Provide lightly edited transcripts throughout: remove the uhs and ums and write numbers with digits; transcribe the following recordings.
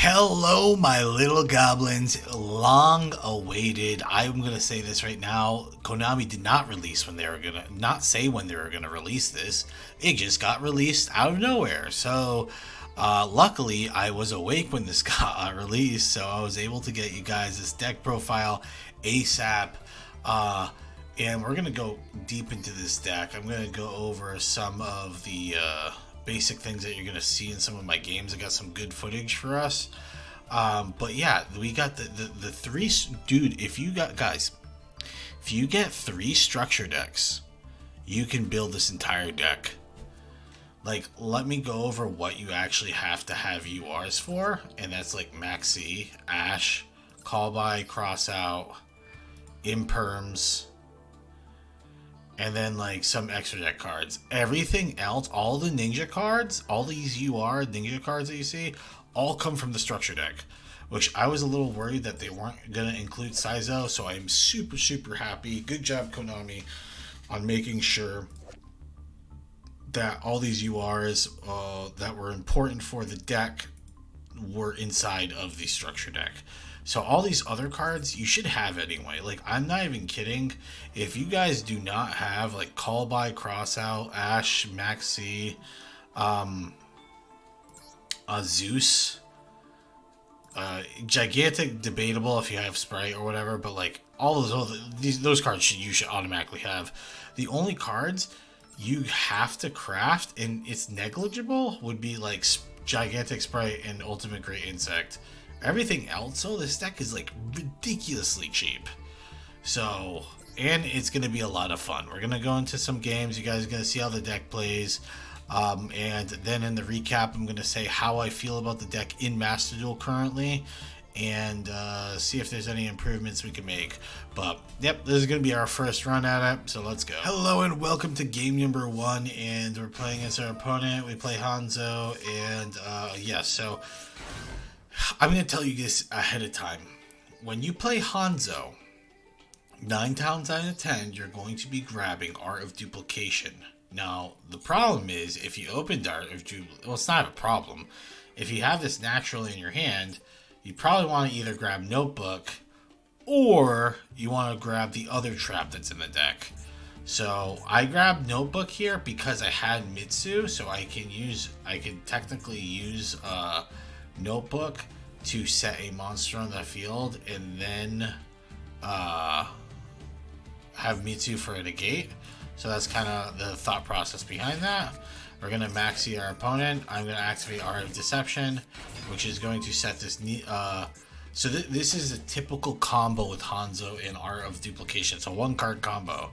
Hello, my little goblins. Long awaited. I'm gonna say this right now. Konami did not release when they were gonna not say when they were gonna release this. It just got released out of nowhere. So, luckily, I was awake when this got released, so I was able to get you guys this deck profile ASAP. And we're gonna go deep into this deck. I'm gonna go over some of the basic things that you're gonna see in some of my games. I got some good footage for us. But yeah, we got the three. Dude, if you got guys, if you get three structure decks, you can build this entire deck. Like, let me go over what you actually have to have URs for, and that's like Maxi, Ash, Call by, Cross Out, Imperms, and then like some extra deck cards. Everything else, all the ninja cards, all these ninja cards that you see, all come from the structure deck. Which I was a little worried that they weren't gonna include Saizo, so I'm super happy. Good job, Konami, on making sure that all these URs that were important for the deck were inside of the structure deck. So all these other cards you should have anyway. Like, I'm not even kidding. If you guys do not have like Call by, Cross Out, Ash, Maxi, Zeus, Gigantic, debatable if you have Sprite or whatever, but like all those cards you should automatically have. The only cards you have to craft and it's negligible would be like Gigantic, Sprite, and Ultimate Great Insect. Everything else, though, this deck is like ridiculously cheap. So, and it's going to be a lot of fun. We're going to go into some games. You guys are going to see how the deck plays. And then in the recap, I'm going to say how I feel about the deck in Master Duel currently. And see if there's any improvements we can make. But, yep, this is going to be our first run at it. So let's go. Hello and welcome to game number 1. And we're playing against our opponent. We play Hanzo. And, yeah, so I'm going to tell you this ahead of time. When you play Hanzo, 9 times out of 10, you're going to be grabbing Art of Duplication. Now, the problem is, if you opened Art of Duplication, well, it's not a problem. If you have this naturally in your hand, you probably want to either grab Notebook, or you want to grab the other trap that's in the deck. So, I grabbed Notebook here because I had Mitsu, so I can technically use, Notebook to set a monster on the field and then have Mitsu for a negate. So that's kind of the thought process behind that. We're going to maxi our opponent. I'm going to activate Art of Deception, which is going to set this so this is a typical combo with Hanzo in Art of Duplication. So 1 card combo.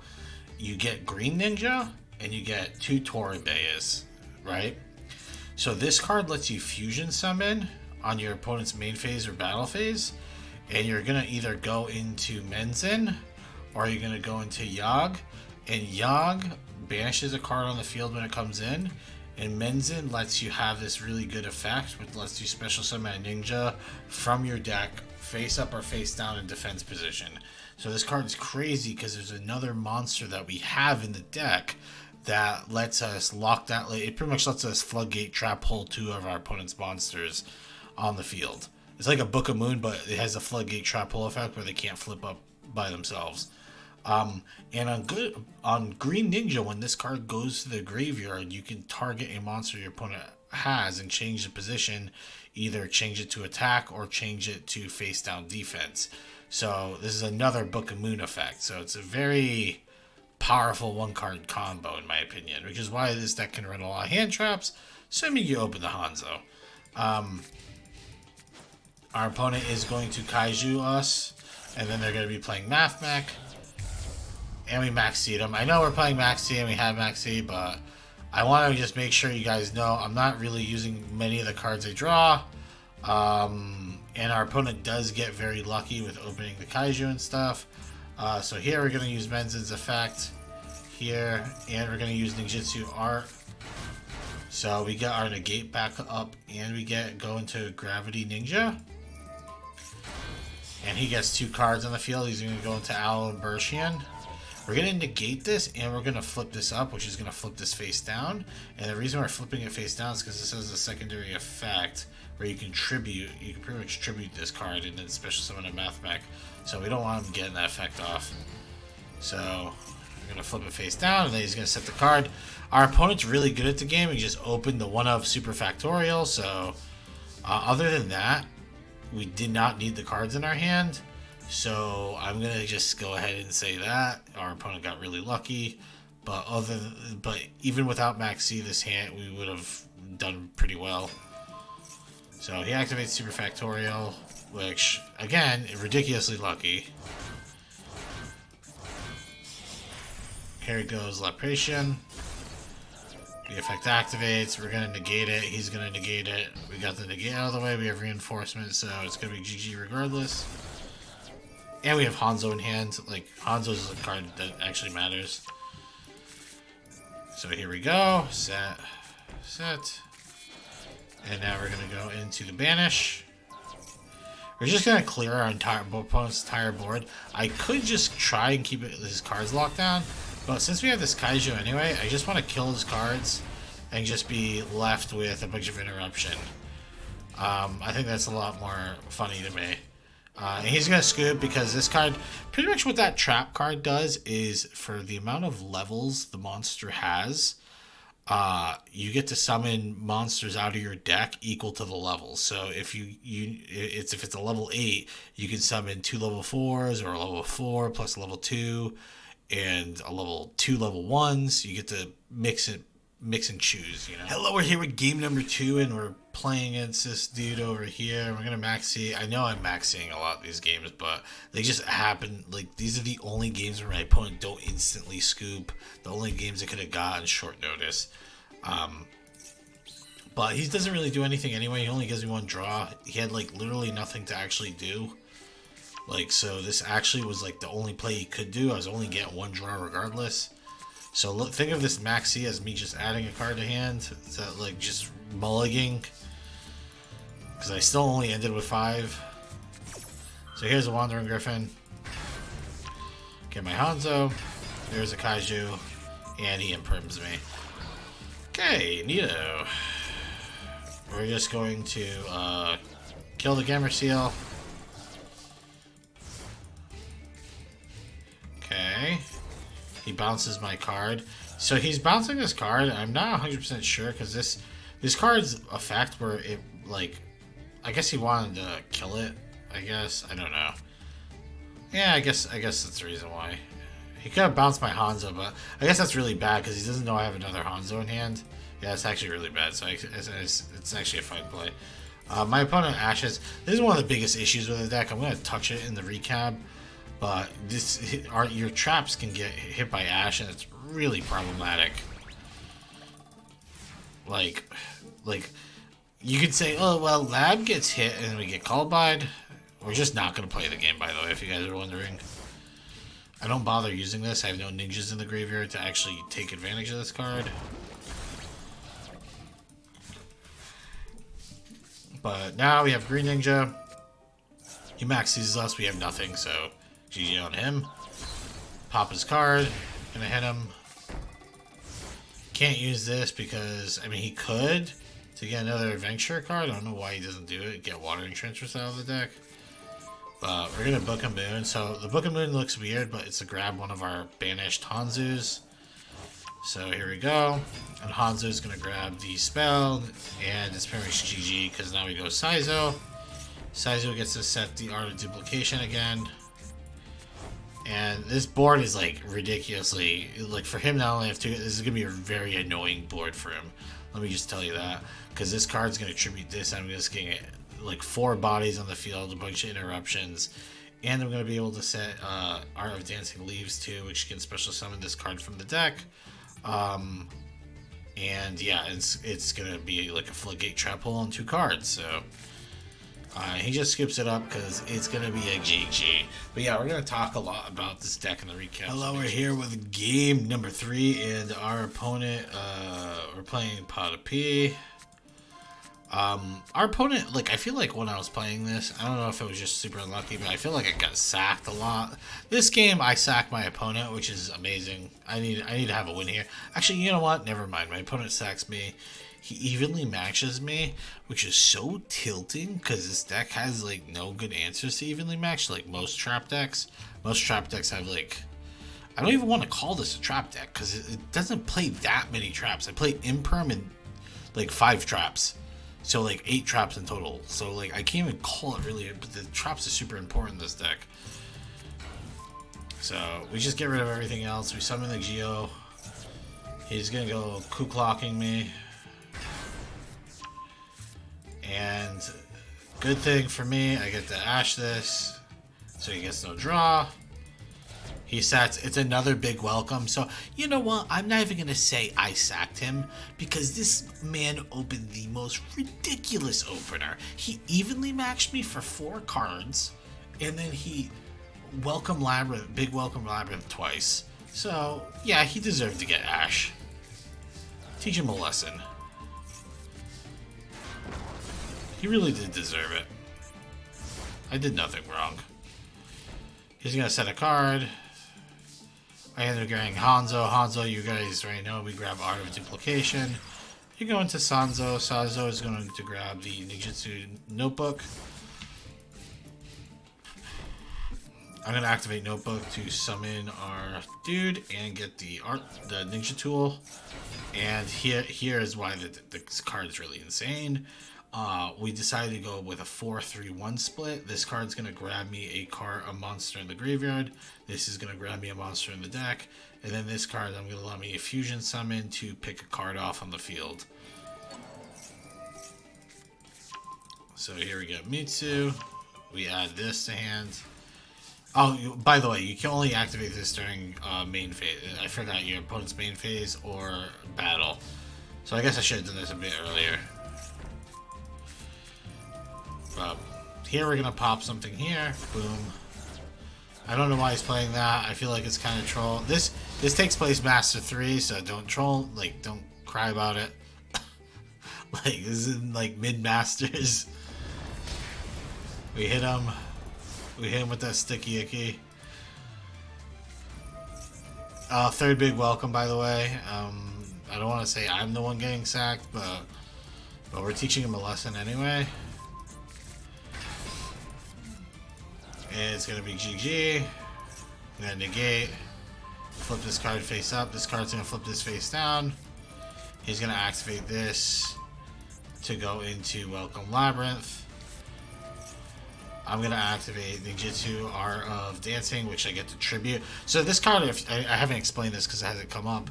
You get Green Ninja and you get 2 Toribeyas, right? So this card lets you fusion summon on your opponent's main phase or battle phase, and you're gonna either go into Menzin or you're gonna go into Yog, and Yog banishes a card on the field when it comes in, and Menzin lets you have this really good effect, which lets you special summon a ninja from your deck face up or face down in defense position. So this card is crazy because there's another monster that we have in the deck that lets us lock that. It pretty much lets us floodgate trap hole 2 of our opponent's monsters on the field. It's like a Book of Moon, but it has a floodgate trap hole effect where they can't flip up by themselves. And on Green Ninja, when this card goes to the graveyard, you can target a monster your opponent has and change the position, either change it to attack or change it to face down defense. So this is another Book of Moon effect. So it's a very powerful 1 card combo in my opinion, which is why this deck can run a lot of hand traps, assuming you open the Hanzo. Our opponent is going to Kaiju us, and then they're going to be playing Math Mech, and we Maxi them. I know we're playing Maxi and we had Maxi, but I want to just make sure you guys know I'm not really using many of the cards they draw. And our opponent does get very lucky with opening the Kaiju and stuff. So here we're going to use Menzin's effect here, and we're going to use Ninjutsu Art. So we get our negate back up, and we go into Gravity Ninja. And he gets 2 cards on the field. He's going to go into Owl and Bershian. We're going to negate this, and we're going to flip this up, which is going to flip this face down. And the reason we're flipping it face down is because this has a secondary effect, where you can pretty much tribute this card and then special summon a Math Mech. So we don't want him getting that effect off. So we're gonna flip it face down, and then he's gonna set the card. Our opponent's really good at the game. He just opened the 1-of Super Factorial. So other than that, we did not need the cards in our hand. So I'm gonna just go ahead and say that our opponent got really lucky. But even without Max C, this hand we would have done pretty well. So he activates Super Factorial, which again, ridiculously lucky. Here goes Lapration. The effect activates. We're gonna negate it. He's gonna negate it. We got the negate out of the way. We have reinforcement, so it's gonna be GG regardless. And we have Hanzo in hand. Like, Hanzo's a card that actually matters. So here we go. Set. And now we're going to go into the Banish. We're just going to clear our opponent's entire board. I could just try and keep his cards locked down. But since we have this Kaiju anyway, I just want to kill his cards and just be left with a bunch of interruption. I think that's a lot more funny to me. And he's going to scoop because this card, pretty much what that trap card does is for the amount of levels the monster has, you get to summon monsters out of your deck equal to the levels. So if if it's a level 8, you can summon 2 level 4s or a level 4 plus a level 2 and a level 2 level 1s. You get to mix and choose, you know. Hello, we're here with game number 2, and we're playing against this dude over here. We're gonna max C. I know I'm maxing a lot of these games, but they just happen. Like, these are the only games where my opponent don't instantly scoop. The only games I could have got on short notice. But he doesn't really do anything anyway. He only gives me 1 draw. He had like literally nothing to actually do. Like, so this actually was like the only play he could do. I was only getting 1 draw regardless. So look, think of this Max C as me just adding a card to hand, that like just mulliganing, because I still only ended with 5. So here's a Wandering Griffin. Get my Hanzo. There's a Kaiju, and he imperms me. Okay, neato. We're just going to kill the Gamer Seal. Okay. He bounces my card. So he's bouncing this card. I'm not 100% sure because this card's effect where it, like, I guess he wanted to kill it. I guess, I don't know. Yeah, I guess that's the reason why. He could have bounced my Hanzo, but I guess that's really bad because he doesn't know I have another Hanzo in hand. Yeah, it's actually really bad. So it's actually a fine play. My opponent Ashes. This is one of the biggest issues with the deck. I'm going to touch it in the recap. But your traps can get hit by Ash, and it's really problematic. Like you could say, oh well, Lab gets hit and we get Callbide. We're just not gonna play the game, by the way, if you guys are wondering. I don't bother using this. I have no ninjas in the graveyard to actually take advantage of this card. But now we have Green Ninja. He maxes us. We have nothing, so GG on him. Pop his card. Gonna hit him. Can't use this because, I mean, he could to get another adventure card. I don't know why he doesn't do it. Get Watering Transfers out of the deck. But we're gonna Book a Moon. So the Book a Moon looks weird, but it's to grab one of our banished Hanzus. So here we go. And Hanzo's gonna grab the spell, and it's pretty much GG because now we go Saizo. Saizo gets to set the Art of Duplication again. And this board is like ridiculously, like for him not only have 2, this is gonna be a very annoying board for him. Let me just tell you that, because this card's gonna tribute this. I'm just getting like 4 bodies on the field, a bunch of interruptions, and I'm gonna be able to set Art of Dancing Leaves too, which can special summon this card from the deck. And yeah, it's gonna be like a Floodgate Trap Hole on 2 cards. So. He just skips it up because it's going to be a GG. But yeah, we're going to talk a lot about this deck in the recap. Hello, we're here with game number 3, and our opponent, we're playing Pot of P. Our opponent, like, I feel like when I was playing this, I don't know if it was just super unlucky, but I feel like I got sacked a lot. This game, I sacked my opponent, which is amazing. I need to have a win here. Actually, you know what? Never mind. My opponent sacks me. he evenly matches me, which is so tilting because this deck has like no good answers to evenly match. Like most trap decks have like, I don't even want to call this a trap deck because it doesn't play that many traps. I play imperm and like 5 traps, so like 8 traps in total. So like I can't even call it really, but the traps are super important in this deck. So we just get rid of everything else. We summon the Yugioh. He's gonna go Ku-Klocking me. And good thing for me, I get to Ash this, so he gets no draw. He sats. It's another big welcome. So you know what? I'm not even gonna say I sacked him because this man opened the most ridiculous opener. He evenly matched me for 4 cards, and then he welcome Labyrinth, big welcome Labyrinth twice. So yeah, he deserved to get Ash. Teach him a lesson. He really did deserve it. I did nothing wrong. He's gonna set a card. I end up getting Hanzo. Hanzo, you guys right now, we grab Art of Duplication. You go into Sanzo. Sanzo is going to grab the Ninjutsu Notebook. I'm going to activate Notebook to summon our dude and get the Ninja Tool. And here is why the card is really insane. We decided to go with a 4-3-1 split. This card's going to grab me a monster in the graveyard. This is going to grab me a monster in the deck. And then this card, I'm going to allow me a fusion summon to pick a card off on the field. So here we go, Mitsu. We add this to hand. Oh, by the way, you can only activate this during main phase. I forgot, your opponent's main phase or battle. So I guess I should have done this a bit earlier. Here we're gonna pop something here. Boom. I don't know why he's playing that. I feel like it's kind of troll. This takes place Master 3, so don't troll. Like, don't cry about it. Like, this is in like mid Masters. We hit him. We hit him with that sticky icky. Third big welcome, by the way. I don't want to say I'm the one getting sacked, but we're teaching him a lesson anyway. And it's going to be GG. I'm going to negate. Flip this card face up. This card's going to flip this face down. He's going to activate this to go into Welcome Labyrinth. I'm going to activate Ninjutsu Art of Dancing, which I get to tribute. So this card, I haven't explained this because it hasn't come up,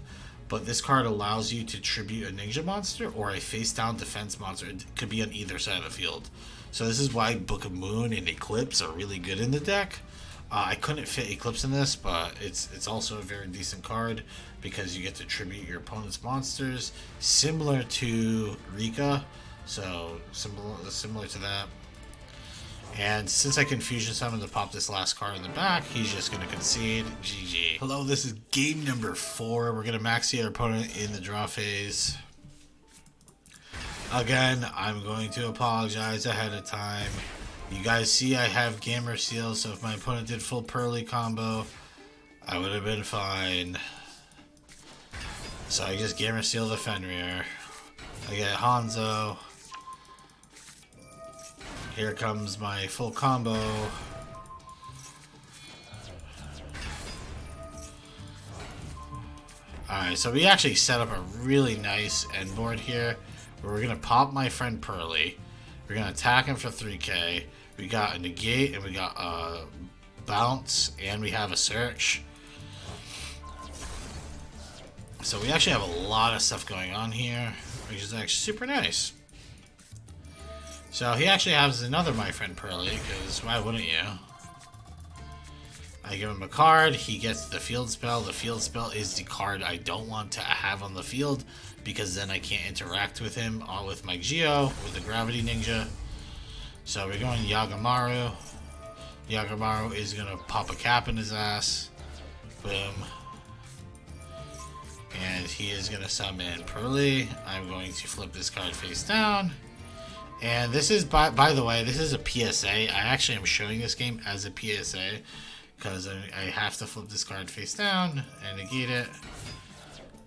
but this card allows you to tribute a ninja monster or a face-down defense monster. It could be on either side of the field. So this is why Book of Moon and Eclipse are really good in the deck. I couldn't fit Eclipse in this, but it's also a very decent card because you get to tribute your opponent's monsters, similar to Rika. So similar to that. And since I can fusion summon to pop this last card in the back, he's just going to concede. GG. Hello, this is game number 4. We're going to maxi our opponent in the draw phase. Again, I'm going to apologize ahead of time. You guys see I have Gamer Seal, so if my opponent did full Pearly combo, I would have been fine. So I just Gamer Seal the Fenrir. I get Hanzo. Here comes my full combo. Alright, so we actually set up a really nice end board here where we're going to pop my friend Pearly. We're going to attack him for 3k. We got a negate and we got a bounce and we have a search. So we actually have a lot of stuff going on here, which is actually super nice. So he actually has another My Friend Pearly, because why wouldn't you? I give him a card, he gets the field spell. The field spell is the card I don't want to have on the field, because then I can't interact with him, all with my Yugioh, with the Gravity Ninja. So we're going Yagamaru. Yagamaru is going to pop a cap in his ass. Boom. And he is going to summon Pearly. I'm going to flip this card face down. And this is, by the way, this is a PSA. I actually am showing this game as a PSA because I have to flip this card face down and negate it.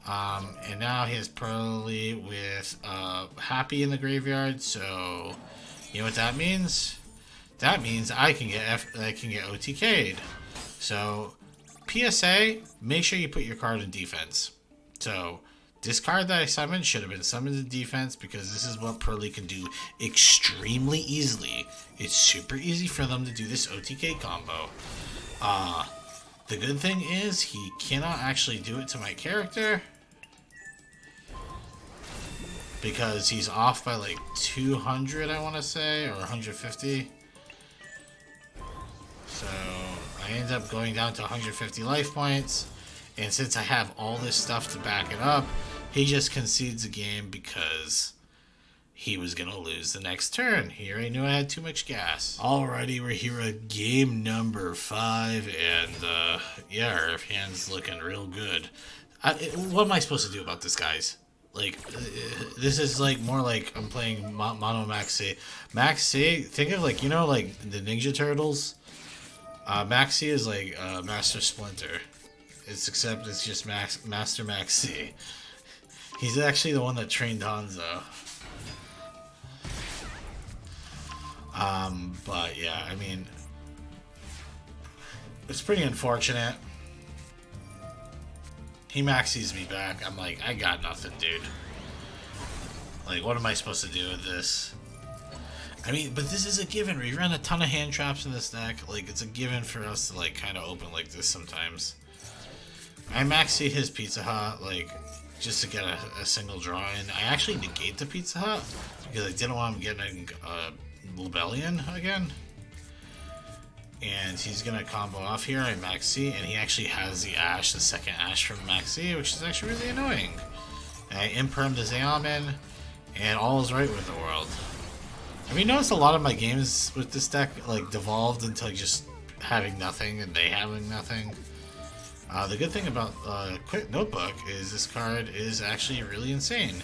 And now he has Pearly with Happy in the graveyard. So you know what that means? That means I can get OTK'd. So PSA, make sure you put your card in defense. So this card that I summoned should have been summoned in defense because this is what Pearly can do extremely easily. It's super easy for them to do this OTK combo. The good thing is he cannot actually do it to my character because he's off by like 200, I want to say, or 150. So I end up going down to 150 life points, and since I have all this stuff to back it up, he just concedes the game because he was going to lose the next turn. He already knew I had too much gas. Alrighty, we're here at game number 5, and yeah, our hand's looking real good. What am I supposed to do about this, guys? Like, this is like more like I'm playing Mono Maxi. Maxi, think of like, you know, like the Ninja Turtles? Maxi is like Master Splinter. Except it's just Master Maxi. He's actually the one that trained Hanzo. But yeah, I mean, it's pretty unfortunate. He maxes me back. I'm like, I got nothing, dude. Like, what am I supposed to do with this? I mean, but this is a given. We run a ton of hand traps in this deck. Like, it's a given for us to, like, kind of open like this sometimes. I maxi his Pizza Hut, like, just to get a single draw in. I actually negate the Pizza Hut because I didn't want him getting Rebellion again. And he's gonna combo off here. I maxi, and he actually has the Ash, the second Ash from maxi, which is actually really annoying. And I imperm the Zeoman, and all is right with the world. I mean, notice a lot of my games with this deck like devolved into just having nothing and they having nothing. The good thing about Quick Notebook is this card is actually really insane.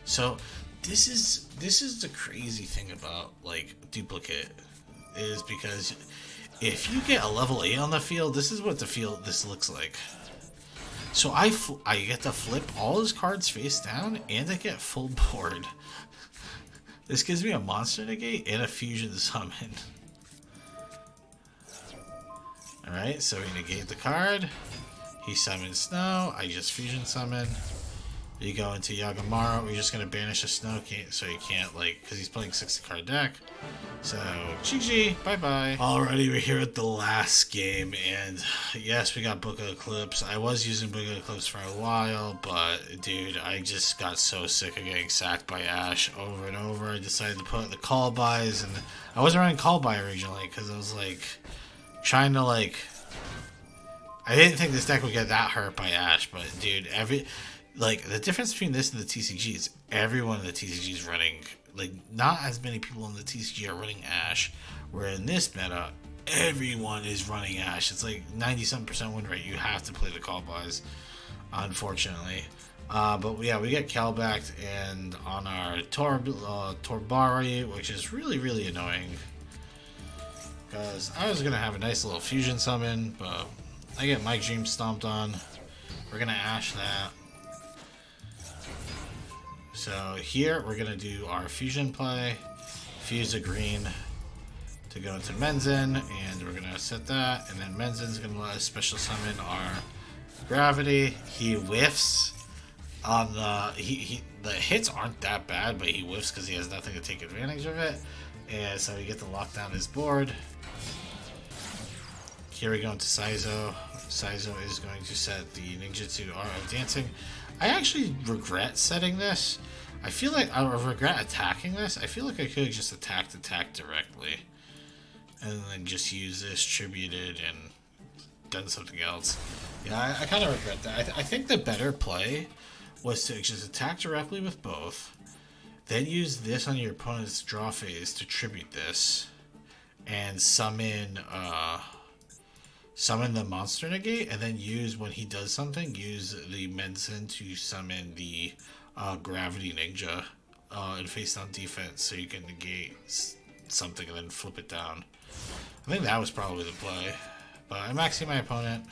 So this is the crazy thing about like duplicate, is because if you get a level 8 on the field, this is what this looks like. So I get to flip all his cards face down, and I get full board. This gives me a monster negate and a fusion summon. Alright, so we negate the card. He summons Snow. I just fusion summon. You go into Yagamaru. We're just going to banish a Snow so he can't, like, because he's playing 60 card deck. So, GG. Bye-bye. Alrighty, we're here at the last game. And, yes, we got Book of Eclipse. I was using Book of Eclipse for a while. But, dude, I just got so sick of getting sacked by Ash over and over. I decided to put the call buys. And I wasn't running call buy originally because I was, like, trying to, like... I didn't think this deck would get that hurt by Ash. But, dude, like, the difference between this and the TCG is everyone in the TCG is running, like, not as many people in the TCG are running Ash, where in this meta, everyone is running Ash. It's like 97% win rate. You have to play the call buys, unfortunately. But yeah, we get Calbacked and on our Torbari, which is really, really annoying. Because I was going to have a nice little fusion summon, but I get Mike Dream stomped on. We're going to Ash that. So here we're going to do our fusion play, fuse a green to go into Menzen, and we're going to set that, and then Menzen's going to let us special summon our Gravity. He whiffs on the hits aren't that bad, but he whiffs because he has nothing to take advantage of it, and so we get to lock down his board. Here we go into Saizo. Saizo is going to set the Ninjutsu Art of Dancing. I actually regret setting this. I feel like I regret attacking this. I feel like I could have just attacked directly. And then just use this, tributed, and done something else. Yeah, I kind of regret that. I think the better play was to just attack directly with both. Then use this on your opponent's draw phase to tribute this. And summon the monster negate, and then use, when he does something, use the Menzen to summon the Gravity Ninja and face down defense so you can negate something and then flip it down. I think that was probably the play. But I'm maxing my opponent.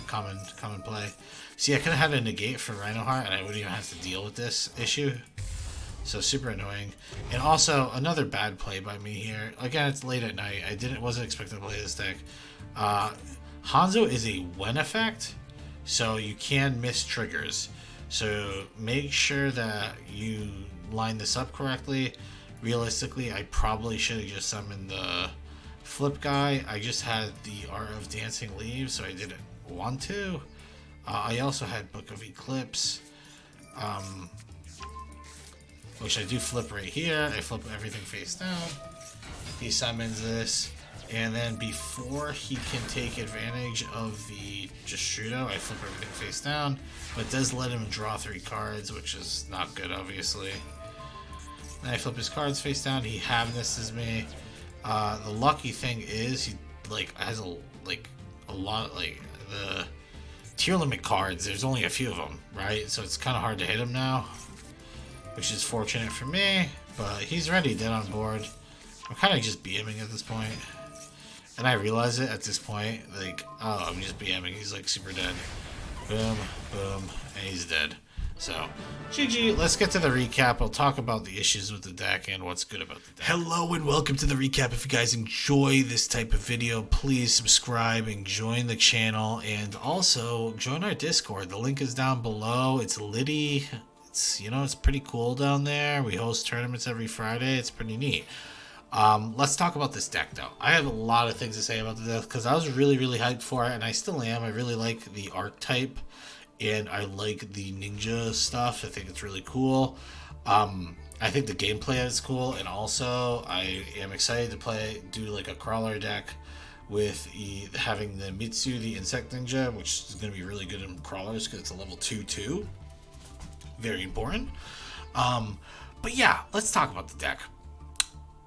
common play. See, I could have had a negate for Rhinoheart, and I wouldn't even have to deal with this issue. So super annoying. And also another bad play by me here. Again, it's late at night. Wasn't expecting to play this deck. Hanzo is a when effect, so you can miss triggers. So make sure that you line this up correctly. Realistically, I probably should have just summoned the flip guy. I just had the Art of Dancing Leaves, so I didn't want to. I also had Book of Eclipse, which I do flip right here. I flip everything face down. He summons this, and then before he can take advantage of the Jushudo, I flip everything face down, but it does let him draw 3 cards, which is not good, obviously. Then I flip his cards face down. He Havnesses me. The lucky thing is he has a lot the tier limit cards. There's only a few of them, right? So it's kind of hard to hit him now, which is fortunate for me. But he's ready, dead on board. I'm kind of just BMing at this point, and I realize it at this point. Oh, I'm just BMing. He's super dead. Boom, boom, and he's dead. So, GG, let's get to the recap. I'll talk about the issues with the deck and what's good about the deck. Hello and welcome to the recap. If you guys enjoy this type of video, please subscribe and join the channel. And also, join our Discord. The link is down below. It's litty. It's pretty cool down there. We host tournaments every Friday. It's pretty neat. Let's talk about this deck, though. I have a lot of things to say about the deck because I was really, really hyped for it, and I still am. I really like the archetype. And I like the ninja stuff. I think it's really cool. I think the gameplay is cool, and also I am excited to do a crawler deck with having the Mitsu, the insect ninja, which is going to be really good in crawlers because it's a level 2/2. Very important. But yeah, let's talk about the deck.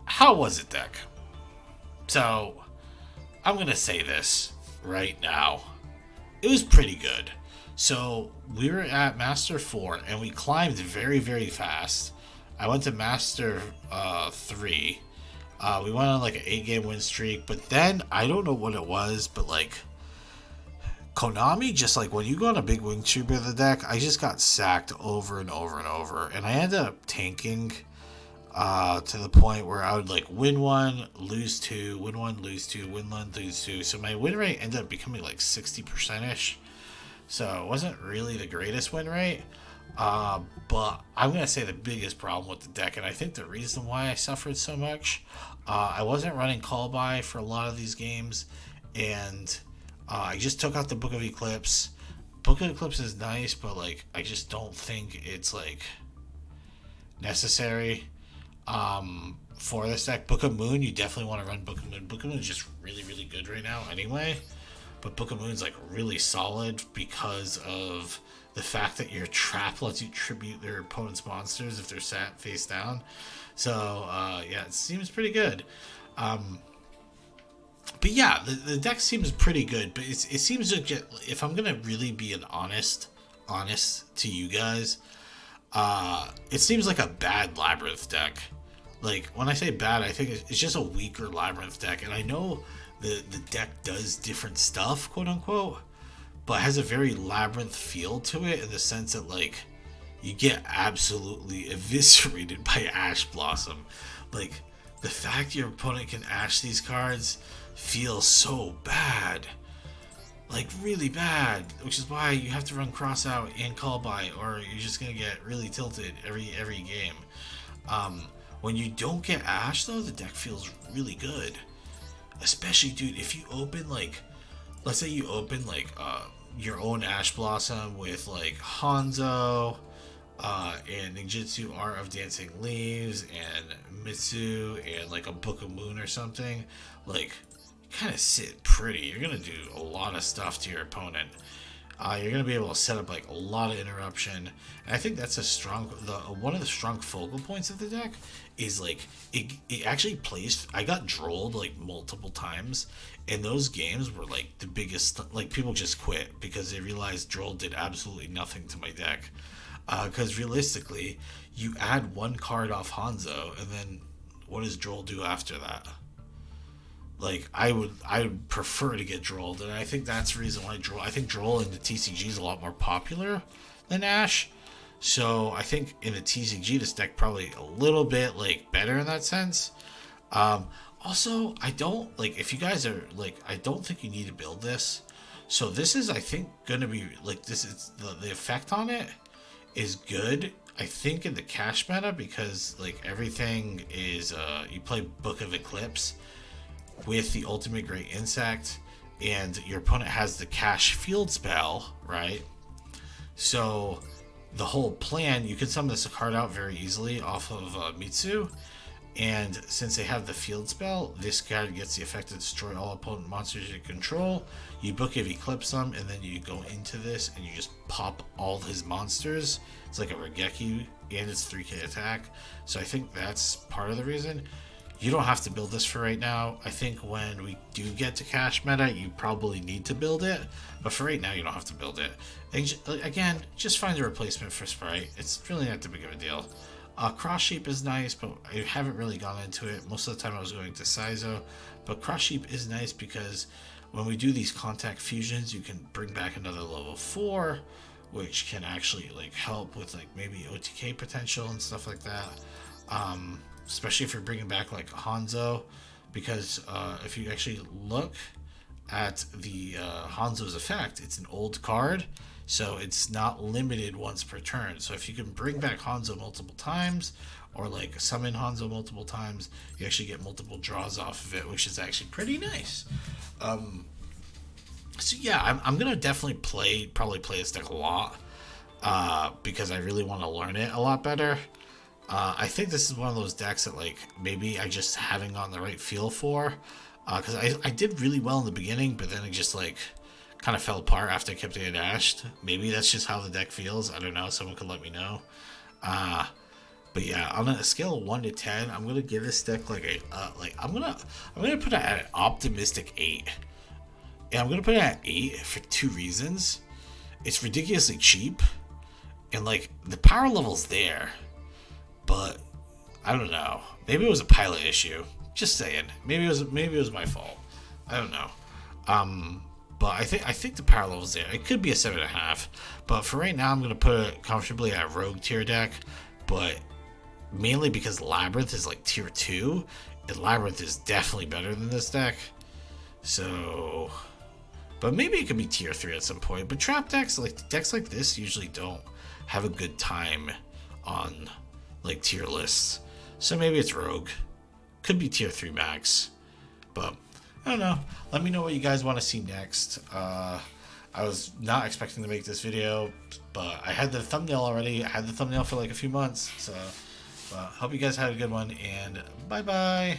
How was it, deck? So I'm going to say this right now. It was pretty good. So we were at Master 4 and we climbed very, very fast. I went to Master 3. We went on an 8-game win streak, but then I don't know what it was, but Konami just when you go on a big win streak with the deck, I just got sacked over and over and over, and I ended up tanking to the point where I would win 1, lose 2, win 1, lose 2, win 1, lose 2. So my win rate ended up becoming 60%ish. So it wasn't really the greatest win rate, but I'm going to say the biggest problem with the deck, and I think the reason why I suffered so much, I wasn't running call by for a lot of these games, and I just took out the Book of Eclipse. Book of Eclipse is nice, but I just don't think it's necessary for this deck. Book of Moon, you definitely want to run Book of Moon. Book of Moon is just really, really good right now anyway. But Book of Moon's really solid because of the fact that your trap lets you tribute their opponent's monsters if they're sat face down. So yeah, it seems pretty good. But yeah, the deck seems pretty good. But it seems to get, if I'm gonna really be honest to you guys, it seems like a bad Labyrinth deck. When I say bad, I think it's just a weaker Labyrinth deck, and I know the deck does different stuff, quote unquote, but has a very Labyrinth feel to it in the sense that you get absolutely eviscerated by Ash Blossom. The fact your opponent can Ash these cards feels so bad, really bad, which is why you have to run Cross Out and Call By, or you're just gonna get really tilted every game. When you don't get Ash though, the deck feels really good. Especially, dude, if you open let's say you open your own Ash Blossom with Hanzo, and Ninjutsu Art of Dancing Leaves, and Mitsu, and a Book of Moon or something, you kind of sit pretty. You're gonna do a lot of stuff to your opponent. You're gonna be able to set up a lot of interruption, and I think that's one of the strong focal points of the deck is it actually plays. I got drolled multiple times, and those games were the biggest. People just quit because they realized droll did absolutely nothing to my deck. Because realistically, you add one card off Hanzo, and then what does droll do after that? like I would prefer to get Drolled, and I think that's the reason why I think Droll in the TCG is a lot more popular than Ash. So I think in the TCG this deck probably a little bit like better in that sense. Also, I don't like if you guys are like I don't think you need to build this. So this is I think gonna be like this is the effect on it is good. I think in the cash meta because like everything is you play Book of Eclipse with the ultimate great insect and your opponent has the cash field spell, right? So the whole plan, you can summon this card out very easily off of Mitsu, and since they have the field spell, this card gets the effect to destroy all opponent monsters you control. You Book of Eclipse them, and then you go into this and you just pop all his monsters. It's like a Regeki, and it's 3k attack. So I think that's part of the reason. You don't have to build this for right now. I think when we do get to cash meta, you probably need to build it. But for right now, you don't have to build it. And again, just find a replacement for Sprite. It's really not that big of a deal. Cross Sheep is nice, but I haven't really gone into it. Most of the time I was going to Saizo. But Cross Sheep is nice because when we do these contact fusions, you can bring back another level 4, which can actually like help with like maybe OTK potential and stuff like that. Especially if you're bringing back like Hanzo, because if you actually look at the Hanzo's effect, it's an old card, so it's not limited once per turn. So if you can bring back Hanzo multiple times, or like summon Hanzo multiple times, you actually get multiple draws off of it, which is actually pretty nice. So yeah, I'm gonna definitely probably play this deck a lot because I really want to learn it a lot better. I think this is one of those decks that like maybe I just haven't gotten the right feel for, because I did really well in the beginning, but then it just like kind of fell apart after I kept getting dashed. Maybe that's just how the deck feels. I don't know. Someone could let me know. But yeah, on a scale of 1 to 10, I'm gonna give this deck like a I'm gonna put it at an optimistic 8. And I'm gonna put it at 8 for 2 reasons. It's ridiculously cheap, and like the power level's there. But I don't know. Maybe it was a pilot issue. Just saying. Maybe it was my fault. I don't know. But I think the power level's there. It could be a 7.5. But for right now, I'm gonna put it comfortably at rogue tier deck. But mainly because Labyrinth is like tier 2, and Labyrinth is definitely better than this deck. So, but maybe it could be tier 3 at some point. But trap decks like this usually don't have a good time on like tier lists, so maybe it's rogue, could be tier 3 max, but I don't know. Let me know what you guys want to see next. I was not expecting to make this video, but I had the thumbnail already. I had the thumbnail for like a few months, so hope you guys had a good one, and bye bye.